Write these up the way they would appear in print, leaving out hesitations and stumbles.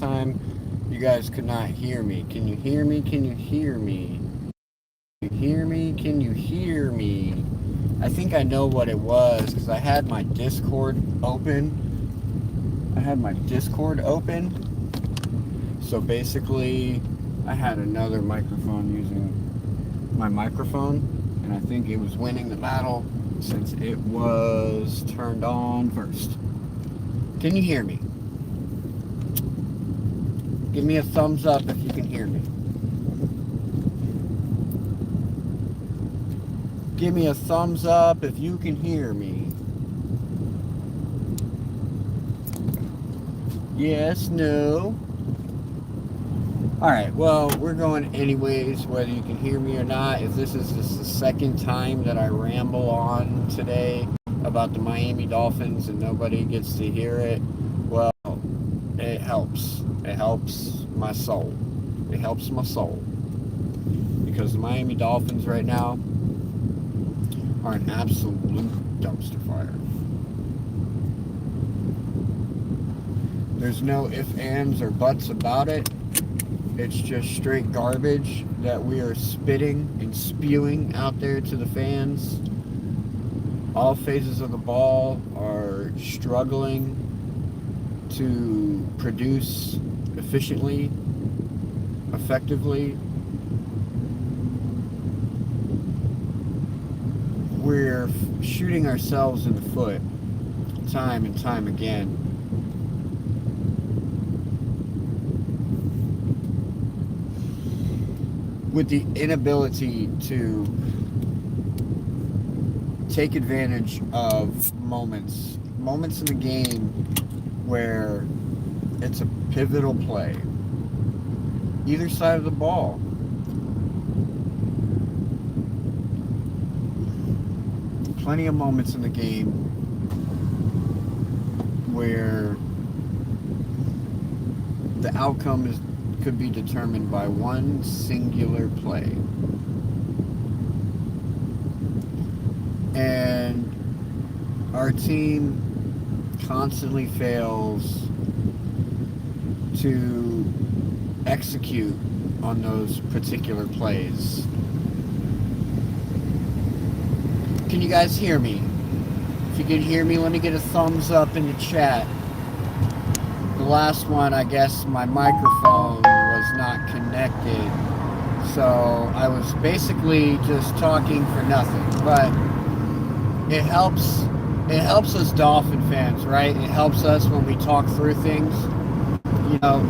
time you guys could not hear me. Can you hear me? Can you hear me? Can you hear me? Can you hear me? I think I know what it was because I had my Discord open. I had my Discord open. So basically, I had another microphone using my microphone, and I think it was winning the battle since it was turned on first. Can you hear me? Give me a thumbs up if you can hear me. Give me a thumbs up if you can hear me. Yes, no. Alright, well, we're going anyways, whether you can hear me or not. If this is just the second time that I ramble on today about the Miami Dolphins and nobody gets to hear it, well, it helps. It helps my soul. It helps my soul. Because the Miami Dolphins right now are an absolute dumpster fire. There's no ifs, ands, or buts about it. It's just straight garbage that we are spitting and spewing out there to the fans. All phases of the ball are struggling to produce efficiently, effectively. We're shooting ourselves in the foot time and time again. With the inability to take advantage of moments in the game where it's a pivotal play. Either side of the ball. Plenty of moments in the game where the outcome could be determined by one singular play. And our team constantly fails to execute on those particular plays. Can you guys hear me? If you can hear me, let me get a thumbs up in the chat. The last one, I guess my microphone was not connected, so I was basically just talking for nothing. But it helps us Dolphin fans, right? It helps us when we talk through things. You know,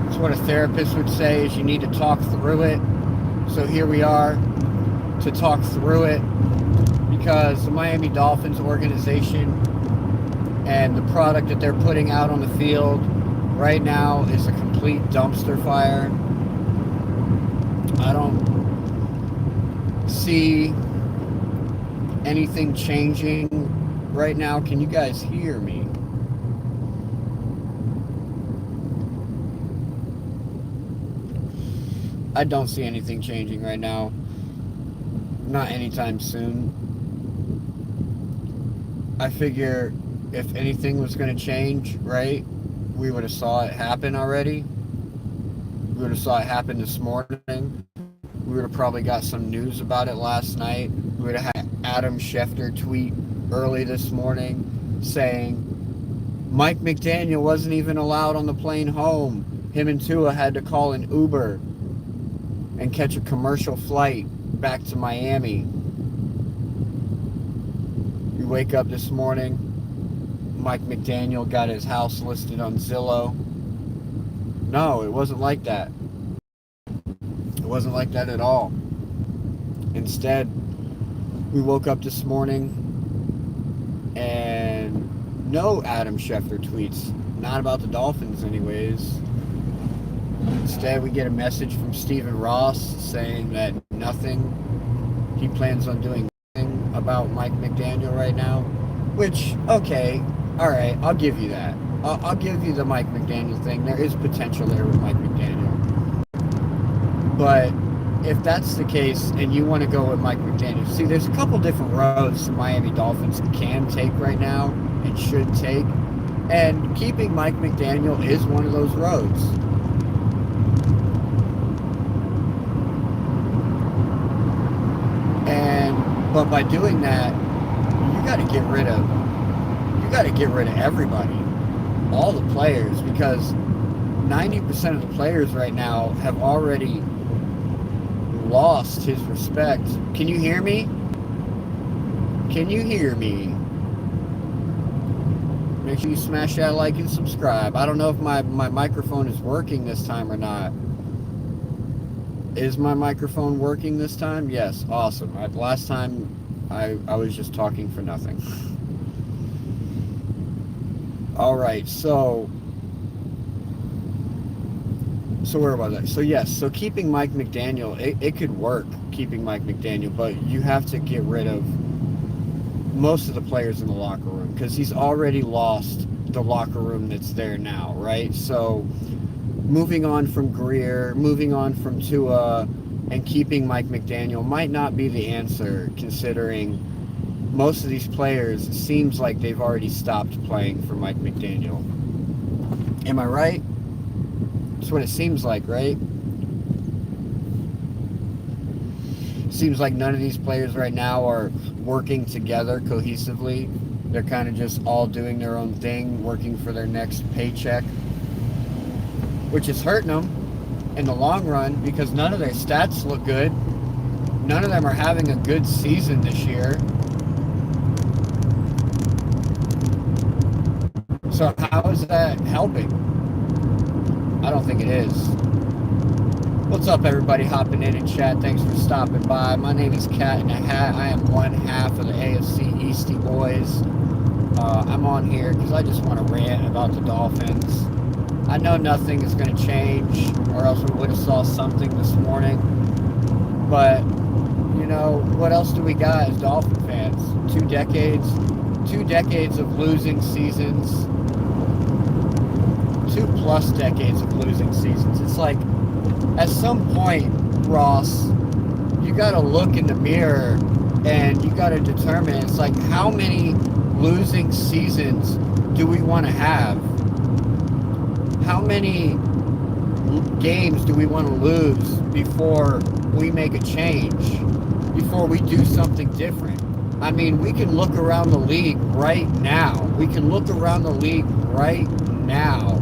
it's what a therapist would say, is you need to talk through it. So here we are to talk through it, because the Miami Dolphins organization and the product that they're putting out on the field right now is a complete dumpster fire. I don't see anything changing right now. Can you guys hear me? I don't see anything changing right now. Not anytime soon. I figure if anything was going to change, right, we would have saw it happen already. We would have saw it happen this morning. We would have probably got some news about it last night. We would have had Adam Schefter tweet early this morning saying Mike McDaniel wasn't even allowed on the plane home. Him and Tua had to call an Uber and catch a commercial flight back to Miami. We wake up this morning, Mike McDaniel got his house listed on Zillow. No, it wasn't like that. It wasn't like that at all. Instead, we woke up this morning and no Adam Schefter tweets. Not about the Dolphins anyways. Instead, we get a message from Stephen Ross saying that he plans on doing nothing about Mike McDaniel right now. Which, okay, alright, I'll give you that. I'll give you the Mike McDaniel thing. There is potential there with Mike McDaniel. But if that's the case and you want to go with Mike McDaniel, see, there's a couple different roads the Miami Dolphins can take right now and should take. And keeping Mike McDaniel is one of those roads. But by doing that, you got to get rid of everybody, all the players, because 90% of the players right now have already lost his respect. Can you hear me? Can you hear me? Make sure you smash that like and subscribe. I don't know if my microphone is working this time or not. Is my microphone working this time? Yes, awesome. Last time I was just talking for nothing. All right, so where was I? So yes, so keeping Mike McDaniel, it could work, keeping Mike McDaniel, but you have to get rid of most of the players in the locker room, because he's already lost the locker room that's there now, right? So moving on from Greer, moving on from Tua, and keeping Mike McDaniel might not be the answer, considering most of these players, it seems like they've already stopped playing for Mike McDaniel. Am I right? That's what it seems like, right? Seems like none of these players right now are working together cohesively. They're kind of just all doing their own thing, working for their next paycheck, which is hurting them in the long run, because none of their stats look good. None of them are having a good season this year. So how is that helping? I don't think it is. What's up, everybody hopping in chat? Thanks for stopping by. My name is Cat in a Hat. I am one half of the AFC Eastie Boys. I'm on here because I just want to rant about the Dolphins. I know nothing is going to change, or else we would have saw something this morning. But, you know, what else do we got as Dolphin fans? 2 decades of losing seasons. 2+ decades of losing seasons. It's like, at some point, Ross, you got to look in the mirror and you got to determine, it's like, how many losing seasons do we want to have? How many games do we want to lose before we make a change, before we do something different? I mean, we can look around the league right now. We can look around the league right now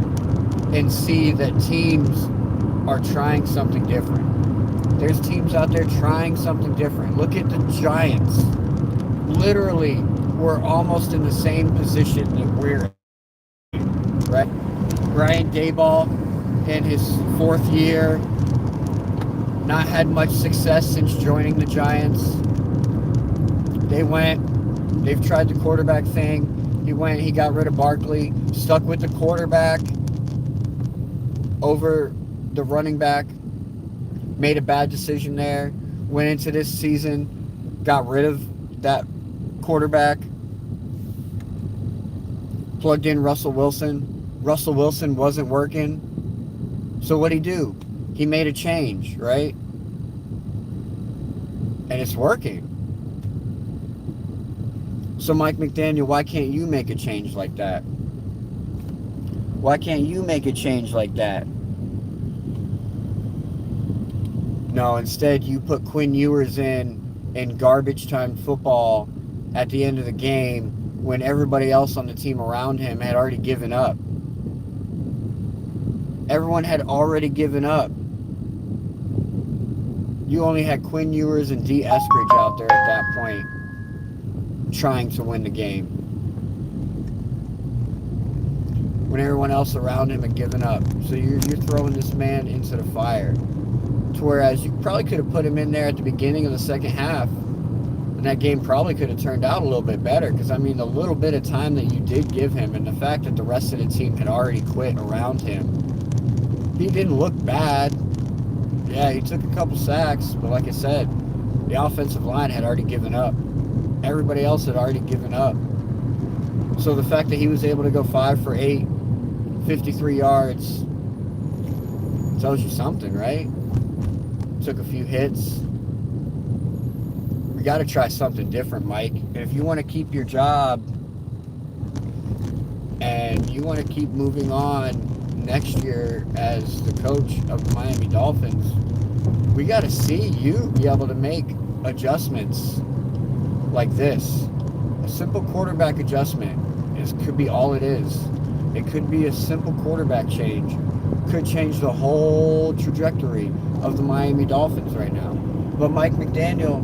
and see that teams are trying something different. There's teams out there trying something different. Look at the Giants. Literally, we're almost in the same position that we're in, right? Brian Daboll, in his 4th year, not had much success since joining the Giants. They've tried the quarterback thing. He got rid of Barkley, stuck with the quarterback over the running back, made a bad decision there, went into this season, got rid of that quarterback, plugged in Russell Wilson. Russell Wilson wasn't working. So what'd he do? He made a change, right? And it's working. So Mike McDaniel, why can't you make a change like that? Why can't you make a change like that? No, instead you put Quinn Ewers in garbage time football at the end of the game when everybody else on the team around him had already given up. Everyone had already given up. You only had Quinn Ewers and D. Eskridge out there at that point trying to win the game, when everyone else around him had given up. So you're throwing this man into the fire. To whereas you probably could have put him in there at the beginning of the second half, and that game probably could have turned out a little bit better, because, I mean, the little bit of time that you did give him and the fact that the rest of the team had already quit around him, he didn't look bad. Yeah, he took a couple sacks, but like I said, the offensive line had already given up. Everybody else had already given up. So the fact that he was able to go 5 for 8, 53 yards, tells you something, right? Took a few hits. We got to try something different, Mike. And if you want to keep your job, and you want to keep moving on next year as the coach of the Miami Dolphins, we got to see you be able to make adjustments like this. A simple quarterback adjustment could be all it is. It could be a simple quarterback change. Could change the whole trajectory of the Miami Dolphins right now. But Mike McDaniel,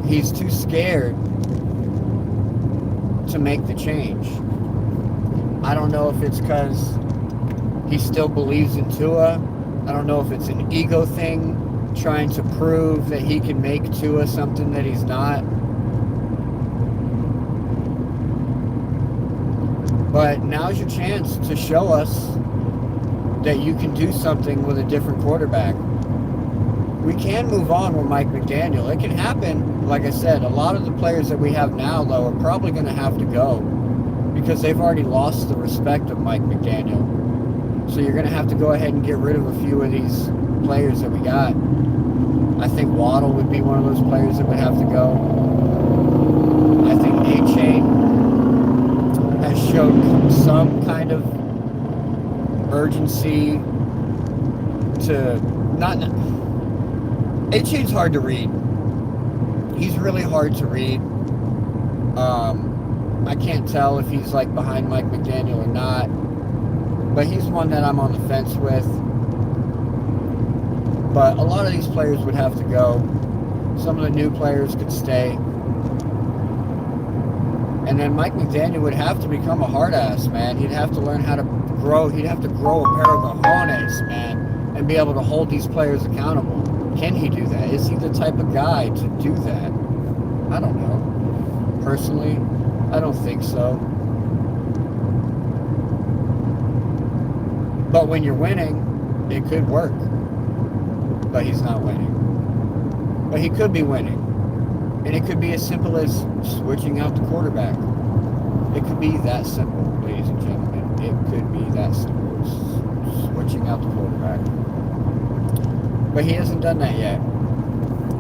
he's too scared to make the change. I don't know if it's because he still believes in Tua. I don't know if it's an ego thing, trying to prove that he can make Tua something that he's not. But now's your chance to show us that you can do something with a different quarterback. We can move on with Mike McDaniel. It can happen. Like I said, a lot of the players that we have now, though, are probably going to have to go because they've already lost the respect of Mike McDaniel. So you're going to have to go ahead and get rid of a few of these players that we got. I think Waddle would be one of those players that would have to go. I think A-Chain has showed some kind of urgency to not... A-Chain's hard to read. He's really hard to read. I can't tell if he's like behind Mike McDaniel or not, but he's one that I'm on the fence with. But a lot of these players would have to go. Some of the new players could stay. And then Mike McDaniel would have to become a hard ass, man. He'd have to learn how to grow. He'd have to grow a pair of cojones, man, and be able to hold these players accountable. Can he do that? Is he the type of guy to do that? I don't know. Personally, I don't think so. But when you're winning, it could work. But he's not winning. But he could be winning. And it could be as simple as switching out the quarterback. It could be that simple, ladies and gentlemen. It could be that simple. Switching out the quarterback. But he hasn't done that yet.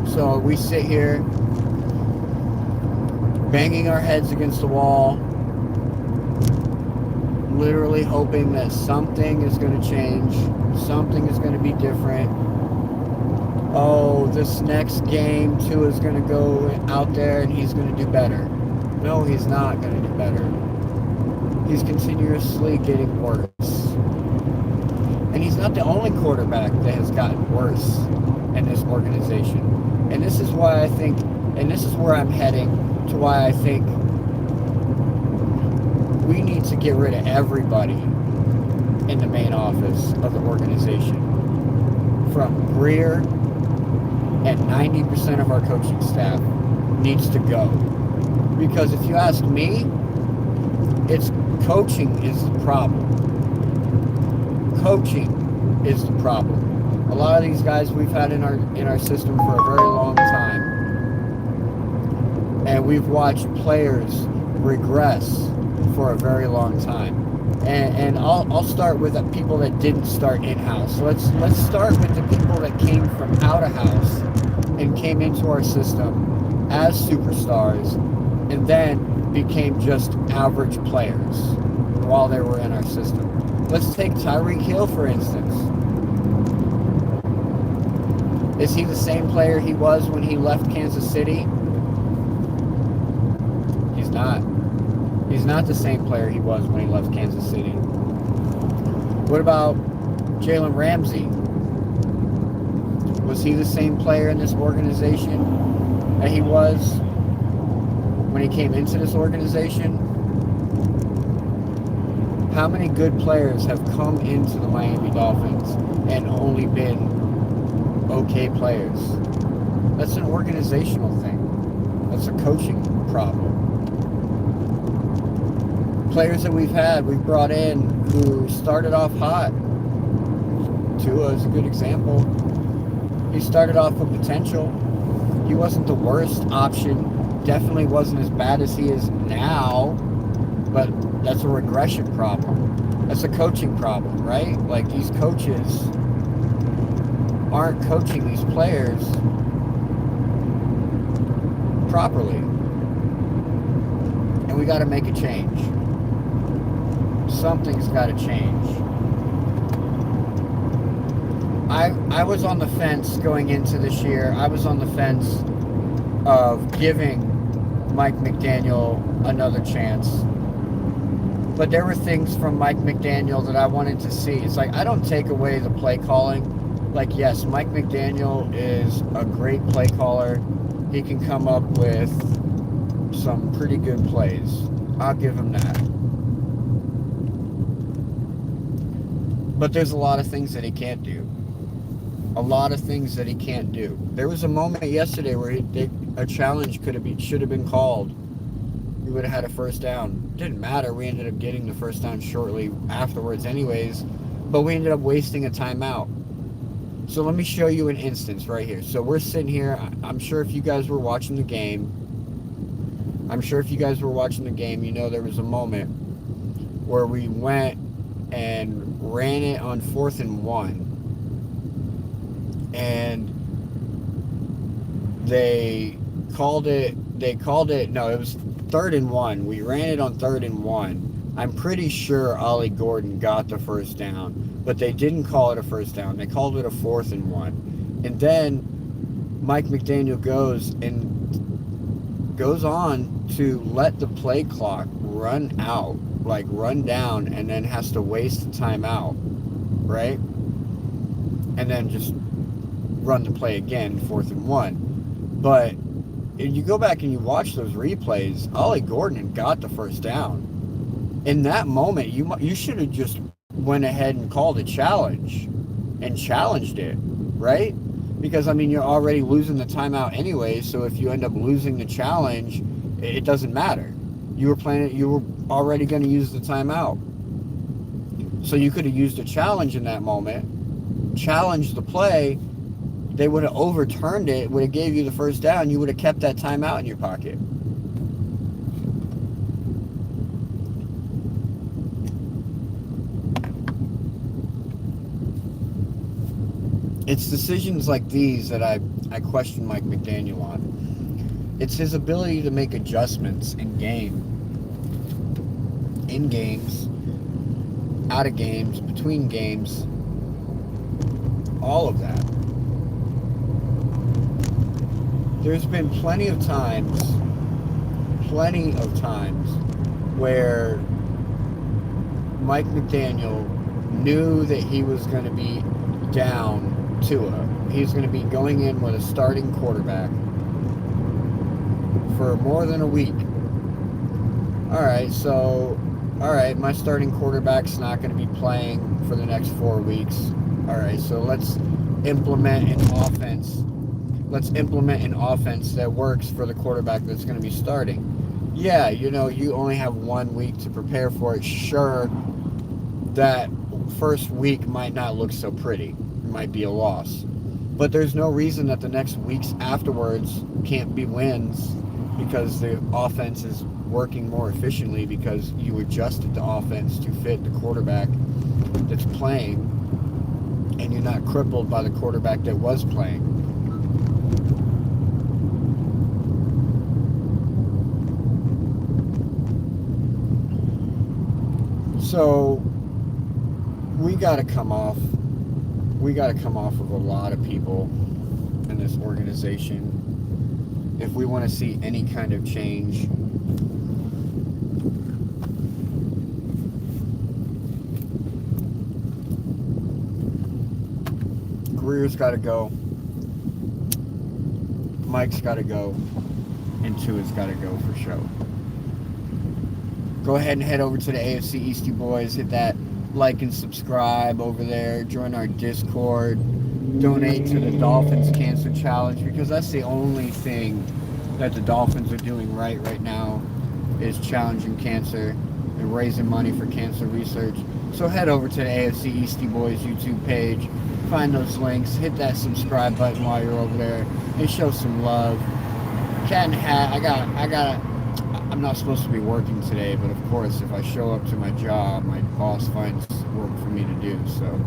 So we sit here banging our heads against the wall, literally hoping that something is going to change, something is going to be different. Oh, this next game, Tua is going to go out there and he's going to do better. No, he's not going to do better. He's continuously getting worse. And he's not the only quarterback that has gotten worse in this organization. And this is why I think, and this is where I'm heading, to why I think we need to get rid of everybody in the main office of the organization. From Greer, and 90% of our coaching staff needs to go. Because if you ask me, it's coaching is the problem. Coaching is the problem. A lot of these guys we've had in our system for a very long time, and we've watched players regress for a very long time. And I'll start with the people that didn't start in-house. Let's start with the people that came from out of house and came into our system as superstars and then became just average players while they were in our system. Let's take Tyreek Hill, for instance. Is he the same player he was when he left Kansas City? He's not. He's not the same player he was when he left Kansas City. What about Jalen Ramsey? Was he the same player in this organization that he was when he came into this organization? How many good players have come into the Miami Dolphins and only been okay players? That's an organizational thing. That's a coaching problem. Players that we've brought in who started off hot. Tua is a good example. He started off with potential. He wasn't the worst option. Definitely wasn't as bad as he is now. But that's a regression problem. That's a coaching problem, right? Like, these coaches aren't coaching these players properly. And we got to make a change. Something's got to change. I was on the fence going into this year. I was on the fence of giving Mike McDaniel another chance. But there were things from Mike McDaniel that I wanted to see. It's like, I don't take away the play calling. Like, yes, Mike McDaniel is a great play caller. He can come up with some pretty good plays. I'll give him that. But there's a lot of things that he can't do. A lot of things that he can't do. There was a moment yesterday where a challenge should have been called. We would have had a first down. Didn't matter. We ended up getting the first down shortly afterwards anyways. But we ended up wasting a timeout. So let me show you an instance right here. So we're sitting here. I'm sure if you guys were watching the game, you know there was a moment where we went and ran it on 4th and 1. And they called it, no, it was 3rd and 1. We ran it on 3rd and 1. I'm pretty sure Ollie Gordon got the first down, but they didn't call it a first down. They called it a 4th and 1. And then Mike McDaniel goes on to let the play clock run out, like run down, and then has to waste the timeout, right? And then just run the play again, 4th and 1. But if you go back and you watch those replays, Ollie Gordon got the first down. In that moment, you should have just went ahead and called a challenge and challenged it, right? Because, I mean, you're already losing the timeout anyway, so if you end up losing the challenge, it doesn't matter. You were already going to use the timeout. So you could have used a challenge in that moment, challenged the play. They would have overturned it, would have gave you the first down. You would have kept that timeout in your pocket. It's decisions like these that I question Mike McDaniel on. It's his ability to make adjustments in games, out of games, between games, all of that. There's been plenty of times where Mike McDaniel knew that he was going to be down Tua. He's going to be going in with a starting quarterback for more than a week. Alright, my starting quarterback's not going to be playing for the next 4 weeks. Alright, so let's implement an offense. Let's implement an offense that works for the quarterback that's going to be starting. Yeah, you only have 1 week to prepare for it. Sure, that first week might not look so pretty. It might be a loss. But there's no reason that the next weeks afterwards can't be wins because the offense is working more efficiently because you adjusted the offense to fit the quarterback that's playing and you're not crippled by the quarterback that was playing. So we got to come off of a lot of people in this organization if we want to see any kind of change. Greer's got to go. Mike's got to go. And Tua's got to go for sure. Go ahead and head over to the AFC Eastie Boys. Hit that like and subscribe over there. Join our Discord. Donate to the Dolphins Cancer Challenge because that's the only thing that the Dolphins are doing right now is challenging cancer and raising money for cancer research. So head over to the AFC Eastie Boys YouTube page. Find those links. Hit that subscribe button while you're over there and show some love. Cat and hat. I'm not supposed to be working today, but of course, if I show up to my job, my boss finds work for me to do. So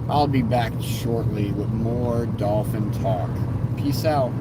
I'll be back shortly with more Dolphin talk. Peace out.